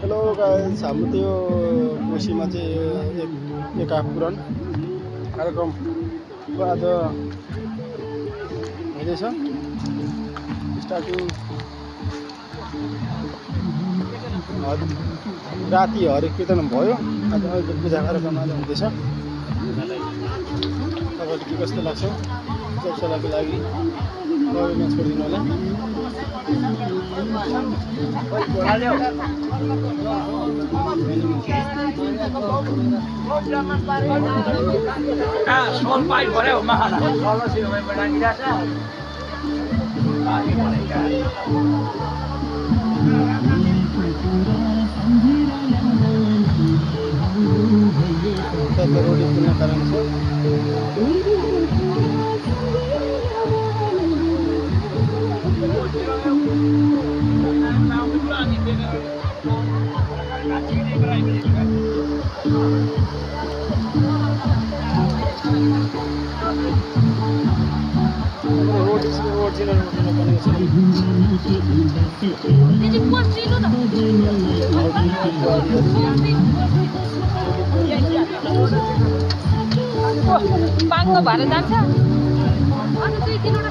Hello guys, हाम्रो त्यो कोसीमा चाहिँ एक आफूरण कार्यक्रमको आज हुँदैछ। स्टार्टिङ राति हरेक कीर्तन भयो। आज पूजा कार्यक्रम आज हुँदैछ। तपाईँले के कस्तो लाग्छ सबैजनाको लागि कमेन्टमा छोडिदिनु होला। रोटी पुग्ने कारण छ। रोटी ओरिजिनल रोटी बनेको छ। पाङ्गो भएर जान्छ। अनि 2-3 वटा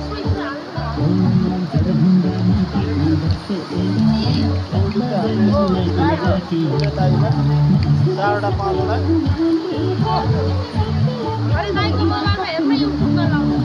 चारवटा पाँचवटा अरे नाइको मोबाइलमा हेर्न युट्युबमा लाउनु।